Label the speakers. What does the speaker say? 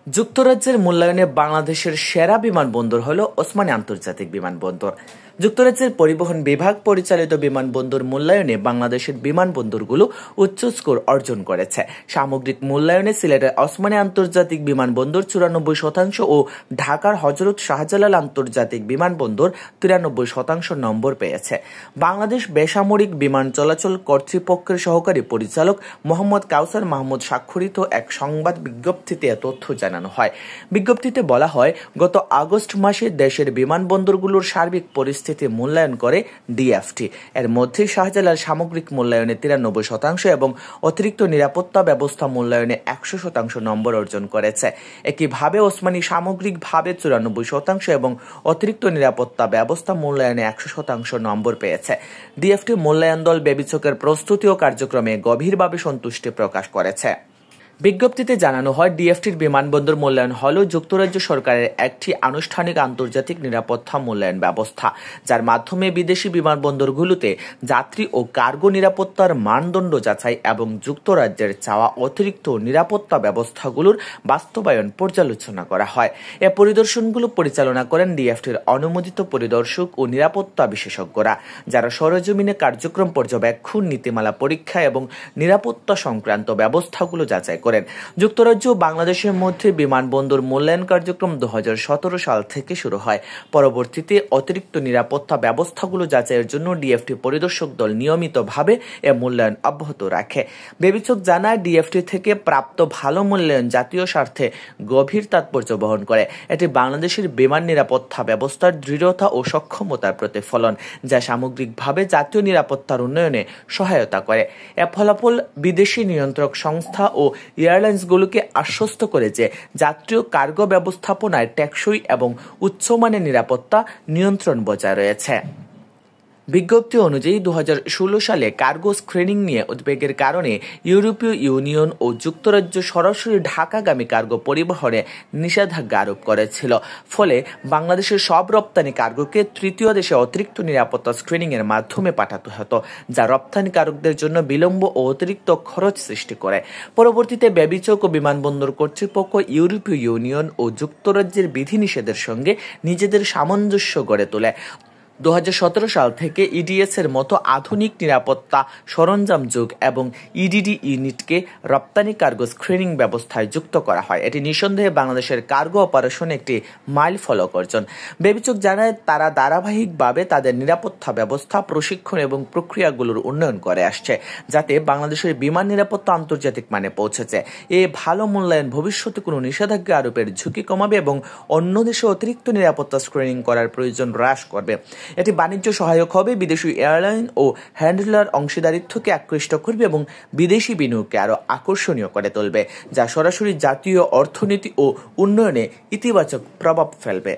Speaker 1: যুক্তরাজ্যের মূল্যায়নে বাংলাদেশের সেরা বিমানবন্দর হল ওসমানী আন্তর্জাতিক বিমানবন্দর। যুক্তরাজ্যের পরিবহন বিভাগ পরিচালিত বিমানবন্দর মূল্যায়নে বাংলাদেশের বিমানবন্দরগুলো উচ্চ স্কোর অর্জন করেছে। সামগ্রিক মূল্যায়নে সিলেটের ওসমানী আন্তর্জাতিক বিমানবন্দর 94% ও ঢাকার হযরত শাহজালাল আন্তর্জাতিক বিমানবন্দর 93% নম্বর পেয়েছে। বাংলাদেশ বেসামরিক বিমান চলাচল কর্তৃপক্ষের সহকারী পরিচালক মোহাম্মদ কাউসার মাহমুদ স্বাক্ষরিত এক সংবাদ বিজ্ঞপ্তিতে এ তথ্য জানানো হয়। বিজ্ঞপ্তিতে বলা হয়, গত আগস্ট মাসে দেশের বিমানবন্দরগুলোর সার্বিক পরিস্থিতি মূল্যায়ন করে ডিএফটি। এর মধ্যে শাহজালাল সামগ্রিক মূল্যায়নে 93% এবং অতিরিক্ত নিরাপত্তা ব্যবস্থা মূল্যায়নে 100% নম্বর অর্জন করেছে। একইভাবে ওসমানী সামগ্রিকভাবে 94% এবং অতিরিক্ত নিরাপত্তা ব্যবস্থা মূল্যায়নে 100% নম্বর পেয়েছে। ডিএফটি মূল্যায়ন দল বেবিচকের প্রস্তুতি ও কার্যক্রমে গভীরভাবে সন্তুষ্টি প্রকাশ করেছে। বিজ্ঞপ্তিতে জানানো হয়, ডিএফটির বিমানবন্দর মূল্যায়ন হল যুক্তরাজ্য সরকারের একটি আনুষ্ঠানিক আন্তর্জাতিক নিরাপত্তা মূল্যায়ন ব্যবস্থা, যার মাধ্যমে বিদেশি বিমানবন্দরগুলোতে যাত্রী ও কার্গো নিরাপত্তার মানদণ্ড যাচাই এবং যুক্তরাজ্যের চাওয়া অতিরিক্ত নিরাপত্তা ব্যবস্থাগুলোর বাস্তবায়ন পর্যালোচনা করা হয়। এ পরিদর্শনগুলো পরিচালনা করেন ডিএফটির অনুমোদিত পরিদর্শক ও নিরাপত্তা বিশেষজ্ঞরা, যারা সরেজমিনে কার্যক্রম পর্যবেক্ষণ, নীতিমালা পরীক্ষা এবং নিরাপত্তা সংক্রান্ত ব্যবস্থাগুলো যাচাই করেন। যুক্তরাজ্য ও বাংলাদেশের মধ্যে বিমানবন্দর মূল্যায়ন কার্যক্রম 2017 সাল থেকে শুরু হয়। পরবর্তীতে অতিরিক্ত নিরাপত্তা ব্যবস্থাগুলো যাচাইয়ের জন্য ডিএফটি পরিদর্শক দল নিয়মিতভাবে এ মূল্যায়ন অব্যাহত রাখে। বেবিচক জানায়, ডিএফটি থেকে প্রাপ্ত ভালো মূল্যায়ন জাতীয় স্বার্থে গভীর তাৎপর্য বহন করে। এটি বাংলাদেশের বিমান নিরাপত্তা ব্যবস্থার দৃঢ়তা ও সক্ষমতার প্রতিফলন, যা সামগ্রিকভাবে জাতীয় নিরাপত্তার উন্নয়নে সহায়তা করে। এ ফলাফল বিদেশি নিয়ন্ত্রক সংস্থা ও এয়ারলাইন্সগুলোকে আশ্বস্ত করে যে যাত্রী ও কার্গো ব্যবস্থাপনায় টেকসই এবং উচ্চমানের নিরাপত্তা নিয়ন্ত্রণ বজায় রয়েছে। বিজ্ঞপ্তি অনুযায়ী 2016 সালে কার্গো স্ক্রিনিং নিয়ে উদ্বেগের কারণে ইউরোপীয় ইউনিয়ন ও যুক্তরাজ্য সরাসরি ঢাকাগামী কার্গো পরিবহনে নিষেধাজ্ঞা আরোপ করেছিল। ফলে বাংলাদেশের সব রপ্তানি কার্গোকে তৃতীয় দেশে অতিরিক্ত নিরাপত্তা স্ক্রিনিং এর মাধ্যমে পাঠাতে হতো, যা রপ্তানিকারকদের জন্য বিলম্ব ও অতিরিক্ত খরচ সৃষ্টি করে। পরবর্তীতে বেবিচক ও বিমানবন্দর কর্তৃপক্ষ ইউরোপীয় ইউনিয়ন ও যুক্তরাজ্যের বিধিনিষেধের সঙ্গে নিজেদের সামঞ্জস্য গড়ে তোলে। 2017 সাল থেকে ইডিএস এর মতো আধুনিক নিরাপত্তা সরঞ্জাম যোগ এবং ইডিডি ইউনিটকে রপ্তানি কার্গো স্ক্রিনিং ব্যবস্থায় যুক্ত করা হয়। এটি নিঃসন্দেহে বাংলাদেশের কার্গো অপারেশন একটি মাইল ফলক অর্জন। বেবিচক জানায়, তারা ধারাবাহিকভাবে তাদের নিরাপত্তা ব্যবস্থা, প্রশিক্ষণ এবং প্রক্রিয়াগুলোর উন্নয়ন করে আসছে, যাতে বাংলাদেশের বিমান নিরাপত্তা আন্তর্জাতিক মানে পৌঁছেছে। এই ভালো মূল্যায়ন ভবিষ্যতে কোনো নিষেধাজ্ঞা আরোপের ঝুঁকি কমাবে এবং অন্য দেশে অতিরিক্ত নিরাপত্তা স্ক্রিনিং করার প্রয়োজন হ্রাস করবে। এটি বাণিজ্য সহায়ক হবে, বিদেশি এয়ারলাইন ও হ্যান্ডলার অংশীদারিত্বকে আকৃষ্ট করবে এবং বিদেশি বিনিয়োগকে আরও আকর্ষণীয় করে তুলবে, যা সরাসরি জাতীয় অর্থনীতি ও উন্নয়নে ইতিবাচক প্রভাব ফেলবে।